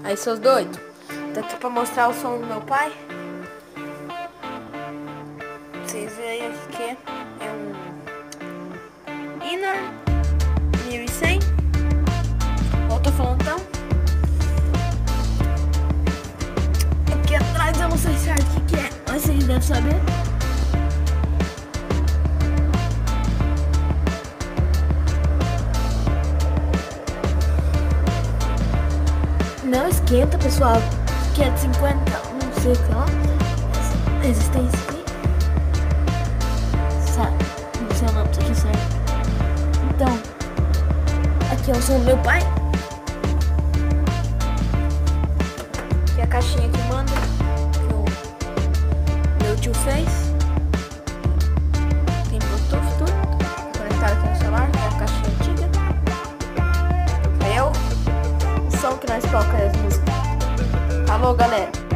Aí, seus doidos, tá aqui pra mostrar o som do meu pai. Vocês veem aqui que é um Inner 1100. Eu tô falando então. Aqui atrás eu não sei certo o que é, mas vocês devem saber. Não esquenta, pessoal, que é de 50, não sei o que lá. Resistência aqui. Sabe? Não sei o nome disso aqui certo. Então, aqui é o som do meu pai. Aqui é a caixinha que manda, que o meu tio fez. Tem Bluetooth, tudo. Conectado aqui no celular, que é a caixinha antiga. Aí é o som que nós tocamos as músicas. Falou, galera.